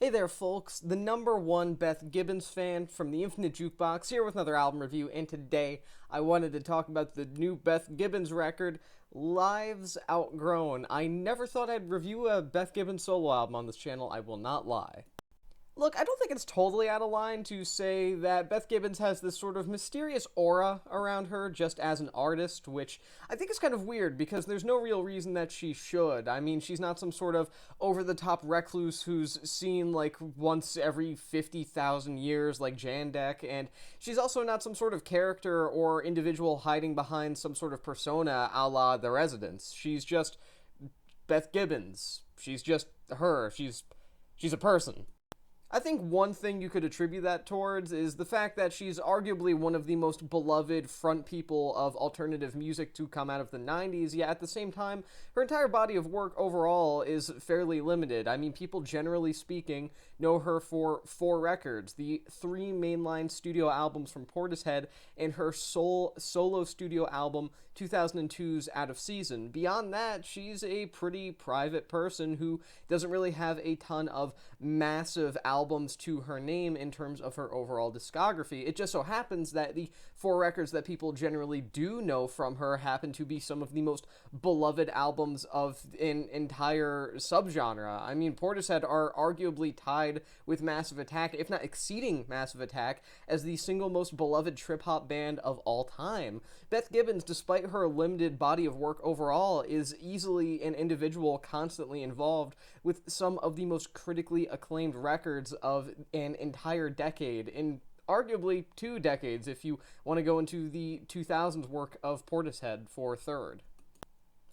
Hey there, folks. The #1 Beth Gibbons fan from the Infinite Jukebox here with another album review, and today I wanted to talk about the new Beth Gibbons record, Lives Outgrown. I never thought I'd review a Beth Gibbons solo album on this channel, I will not lie. Look, I don't think it's totally out of line to say that Beth Gibbons has this sort of mysterious aura around her just as an artist, which I think is kind of weird because there's no real reason that she should. I mean, she's not some sort of over-the-top recluse who's seen like once every 50,000 years like Jandek, and she's also not some sort of character or individual hiding behind some sort of persona a la The Residents. She's just Beth Gibbons. She's just her. She's a person. I think one thing you could attribute that towards is the fact that she's arguably one of the most beloved front people of alternative music to come out of the 90s, yet at the same time, her entire body of work overall is fairly limited. I mean, people generally speaking know her for 4 records, the 3 mainline studio albums from Portishead, and her solo studio album, 2002's Out of Season. Beyond that, she's a pretty private person who doesn't really have a ton of massive albums to her name in terms of her overall discography. It just so happens that the 4 records that people generally do know from her happen to be some of the most beloved albums of an entire subgenre. I mean, Portishead are arguably tied with Massive Attack, if not exceeding Massive Attack, as the single most beloved trip-hop band of all time. Beth Gibbons, despite her limited body of work overall, is easily an individual constantly involved with some of the most critically acclaimed records of an entire decade, in arguably 2 decades if you want to go into the 2000s work of Portishead for third.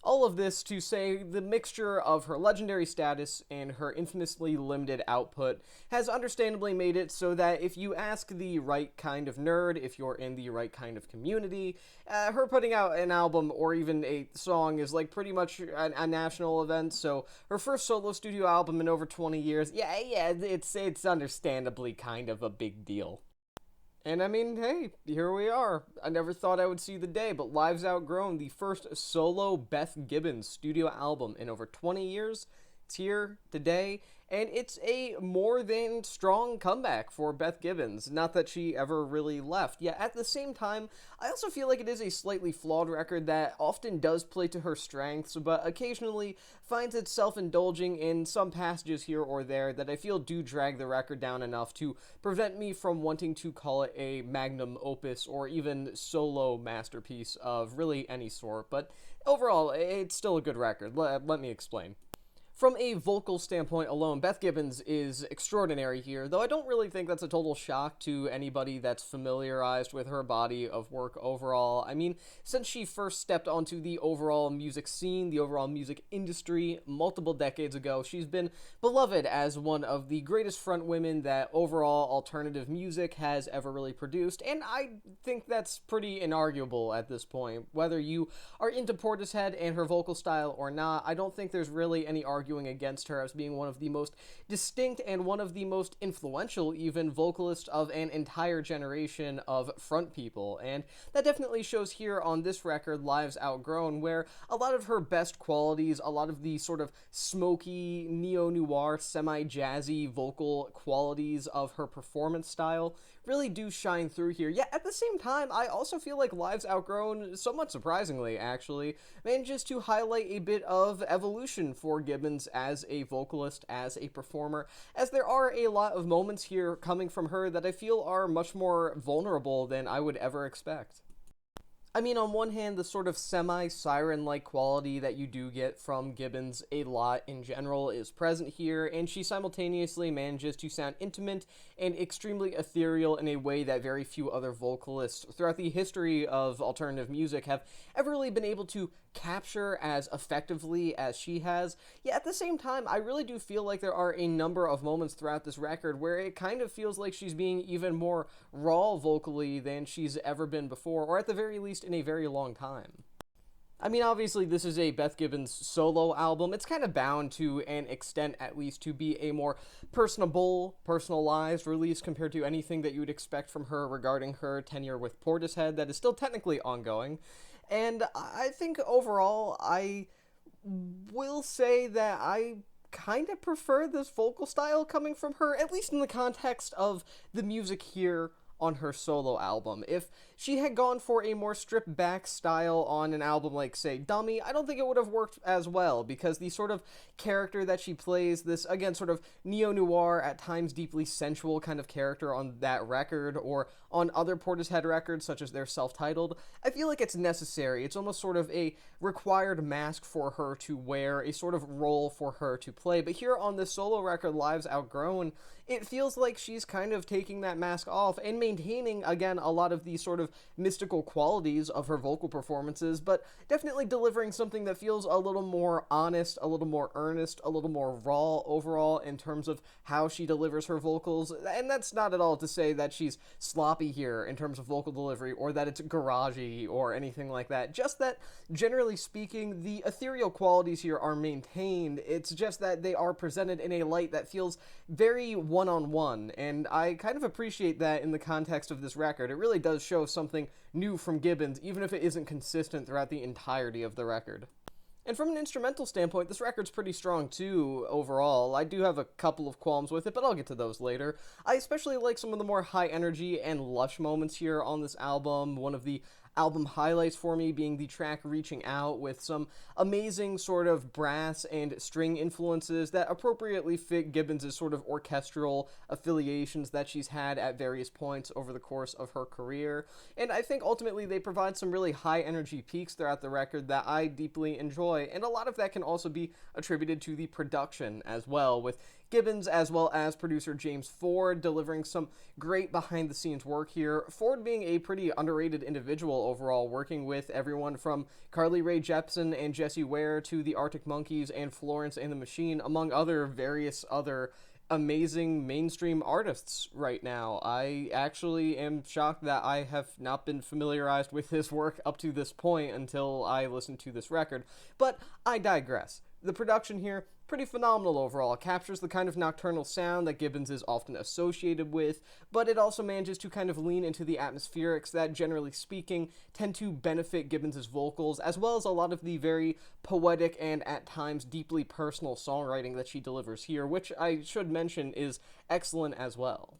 All of this to say the mixture of her legendary status and her infamously limited output has understandably made it so that if you ask the right kind of nerd, if you're in the right kind of community, her putting out an album or even a song is like pretty much a national event. So her first solo studio album in over 20 years, yeah, it's understandably kind of a big deal. And I mean, hey, here we are. I never thought I would see the day, but Lives Outgrown, the first solo Beth Gibbons studio album in over 20 years, it's here today, and it's a more than strong comeback for Beth Gibbons. Not that she ever really left. Yet at the same time, I also feel like it is a slightly flawed record that often does play to her strengths, but occasionally finds itself indulging in some passages here or there that I feel do drag the record down enough to prevent me from wanting to call it a magnum opus or even solo masterpiece of really any sort. But overall, it's still a good record. Let me explain. From a vocal standpoint alone, Beth Gibbons is extraordinary here, though I don't really think that's a total shock to anybody that's familiarized with her body of work overall. I mean, since she first stepped onto the overall music scene, the overall music industry, multiple decades ago, she's been beloved as one of the greatest front women that overall alternative music has ever really produced, and I think that's pretty inarguable at this point. Whether you are into Portishead and her vocal style or not, I don't think there's really any arguing against her as being one of the most distinct and one of the most influential even vocalists of an entire generation of front people, and that definitely shows here on this record, Lives Outgrown, where a lot of her best qualities, a lot of the sort of smoky, neo-noir, semi-jazzy vocal qualities of her performance style really do shine through here. Yet at the same time, I also feel like Lives Outgrown, somewhat surprisingly actually, manages to highlight a bit of evolution for Gibbons as a vocalist, as a performer, as there are a lot of moments here coming from her that I feel are much more vulnerable than I would ever expect. I mean, on one hand, the sort of semi-siren-like quality that you do get from Gibbons a lot in general is present here, and she simultaneously manages to sound intimate and extremely ethereal in a way that very few other vocalists throughout the history of alternative music have ever really been able to capture as effectively as she has. Yet at the same time, I really do feel like there are a number of moments throughout this record where it kind of feels like she's being even more raw vocally than she's ever been before, or at the very least in a very long time. I mean, obviously, this is a Beth Gibbons solo album. It's kind of bound to an extent, at least, to be a more personable, personalized release compared to anything that you would expect from her regarding her tenure with Portishead that is still technically ongoing. And I think overall, I will say that I kind of prefer this vocal style coming from her, at least in the context of the music here on her solo album. If she had gone for a more stripped back style on an album like, say, Dummy, I don't think it would have worked as well, because the sort of character that she plays, this, again, sort of neo-noir, at times deeply sensual kind of character on that record, or on other Portishead records, such as their self-titled, I feel like it's necessary. It's almost sort of a required mask for her to wear, a sort of role for her to play. But here on this solo record, Lives Outgrown, it feels like she's kind of taking that mask off and maintaining, again, a lot of the sort of mystical qualities of her vocal performances, but definitely delivering something that feels a little more honest, a little more earnest, a little more raw overall in terms of how she delivers her vocals. And that's not at all to say that she's sloppy here in terms of vocal delivery, or that it's garagey or anything like that. Just that, generally speaking, the ethereal qualities here are maintained. It's just that they are presented in a light that feels very one-on-one, and I kind of appreciate that in the context of this record. It really does show something new from Gibbons, even if it isn't consistent throughout the entirety of the record. And from an instrumental standpoint, this record's pretty strong too, overall. I do have a couple of qualms with it, but I'll get to those later. I especially like some of the more high energy and lush moments here on this album. One of the album highlights for me being the track Reaching Out, with some amazing sort of brass and string influences that appropriately fit Gibbons' sort of orchestral affiliations that she's had at various points over the course of her career. And I think ultimately they provide some really high energy peaks throughout the record that I deeply enjoy, and a lot of that can also be attributed to the production as well, with Gibbons as well as producer James Ford delivering some great behind-the-scenes work here. Ford being a pretty underrated individual overall, working with everyone from Carly Rae Jepsen and Jessie Ware to the Arctic Monkeys and Florence and the Machine, among other various other amazing mainstream artists right now. I actually am shocked that I have not been familiarized with his work up to this point until I listened to this record, but I digress. The production here, pretty phenomenal overall. It captures the kind of nocturnal sound that Gibbons is often associated with, but it also manages to kind of lean into the atmospherics that, generally speaking, tend to benefit Gibbons' vocals, as well as a lot of the very poetic and, at times, deeply personal songwriting that she delivers here, which I should mention is excellent as well.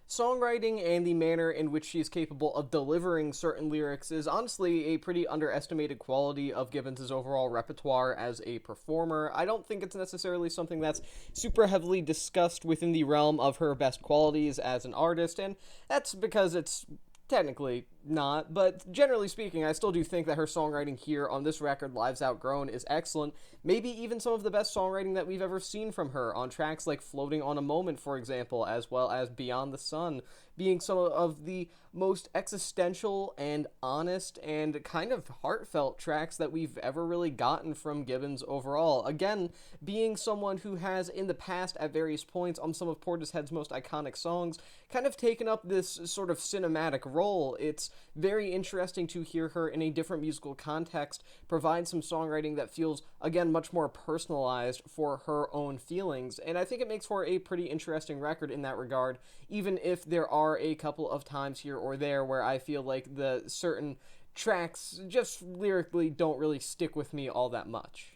Songwriting and the manner in which she is capable of delivering certain lyrics is honestly a pretty underestimated quality of Gibbons' overall repertoire as a performer. I don't think it's necessarily something that's super heavily discussed within the realm of her best qualities as an artist, and that's because it's technically not, but generally speaking, I still do think that her songwriting here on this record, Lives Outgrown, is excellent. Maybe even some of the best songwriting that we've ever seen from her on tracks like Floating on a Moment, for example, as well as Beyond the Sun, being some of the most existential and honest and kind of heartfelt tracks that we've ever really gotten from Gibbons overall. Again, being someone who has in the past at various points on some of Portishead's most iconic songs kind of taken up this sort of cinematic role, it's very interesting to hear her in a different musical context provide some songwriting that feels, again, much more personalized for her own feelings, and I think it makes for a pretty interesting record in that regard, even if there are a couple of times here or there where I feel like the certain tracks just lyrically don't really stick with me all that much.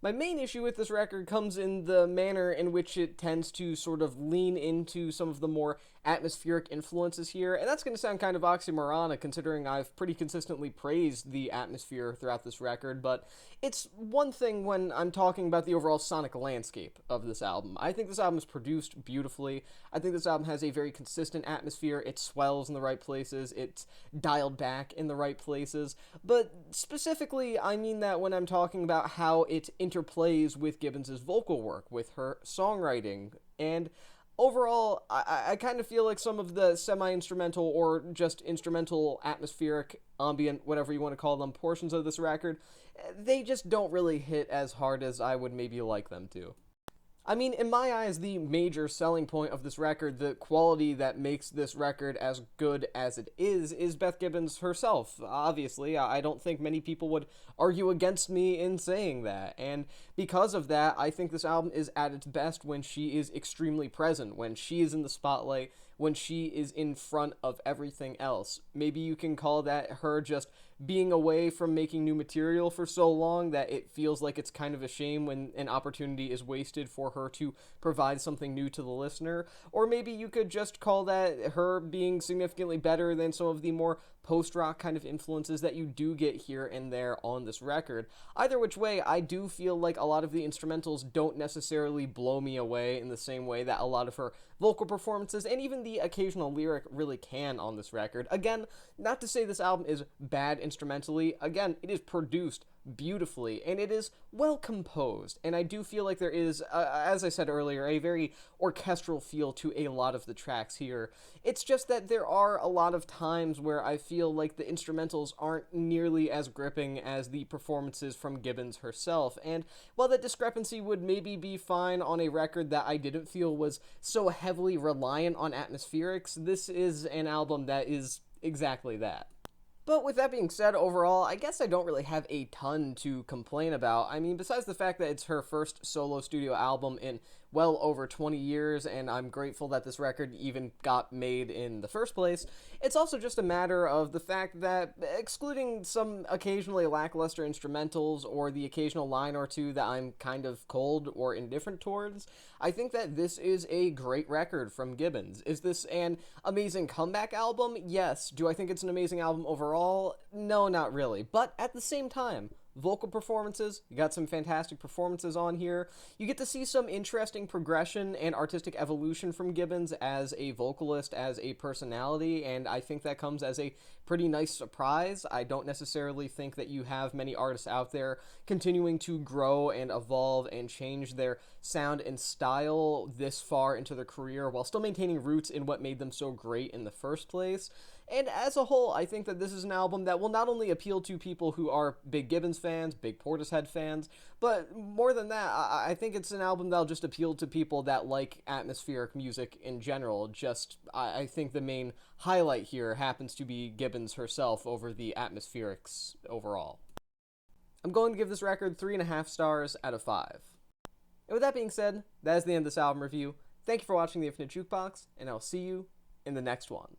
My main issue with this record comes in the manner in which it tends to sort of lean into some of the more atmospheric influences here, and that's going to sound kind of oxymoronic considering I've pretty consistently praised the atmosphere throughout this record, but it's one thing when I'm talking about the overall sonic landscape of this album. I think this album is produced beautifully. I think this album has a very consistent atmosphere. It swells in the right places. It's dialed back in the right places, but specifically I mean that when I'm talking about how it interplays with Gibbons' vocal work, with her songwriting, and overall, I kind of feel like some of the semi-instrumental or just instrumental, atmospheric, ambient, whatever you want to call them, portions of this record, they just don't really hit as hard as I would maybe like them to. I mean, in my eyes, the major selling point of this record, the quality that makes this record as good as it is Beth Gibbons herself. Obviously, I don't think many people would argue against me in saying that, and because of that, I think this album is at its best when she is extremely present, when she is in the spotlight, when she is in front of everything else. Maybe you can call that her just being away from making new material for so long that it feels like it's kind of a shame when an opportunity is wasted for her to provide something new to the listener. Or maybe you could just call that her being significantly better than some of the more post-rock kind of influences that you do get here and there on this record. Either which way, I do feel like a lot of the instrumentals don't necessarily blow me away in the same way that a lot of her vocal performances and even the occasional lyric really can on this record. Again, not to say this album is bad instrumentally. Again, it is produced beautifully and it is well composed, and I do feel like there is, as I said earlier, a very orchestral feel to a lot of the tracks here. It's just that there are a lot of times where I feel like the instrumentals aren't nearly as gripping as the performances from Gibbons herself, and while that discrepancy would maybe be fine on a record that I didn't feel was so heavily reliant on atmospherics, this is an album that is exactly that. But with that being said, overall, I guess I don't really have a ton to complain about. I mean, besides the fact that it's her first solo studio album in well over 20 years, and I'm grateful that this record even got made in the first place, it's also just a matter of the fact that, excluding some occasionally lackluster instrumentals or the occasional line or two that I'm kind of cold or indifferent towards, I think that this is a great record from Gibbons. Is this an amazing comeback album? Yes. Do I think it's an amazing album overall? No, not really. But at the same time, vocal performances, you got some fantastic performances on here. You get to see some interesting progression and artistic evolution from Gibbons as a vocalist, as a personality, and I think that comes as a pretty nice surprise. I don't necessarily think that you have many artists out there continuing to grow and evolve and change their sound and style this far into their career while still maintaining roots in what made them so great in the first place. And as a whole, I think that this is an album that will not only appeal to people who are big Gibbons fans, big Portishead fans, but more than that, I think it's an album that'll just appeal to people that like atmospheric music in general. I think the main highlight here happens to be Gibbons herself over the atmospherics overall. I'm going to give this record 3.5 stars out of 5. And with that being said, that is the end of this album review. Thank you for watching The Infinite Jukebox, and I'll see you in the next one.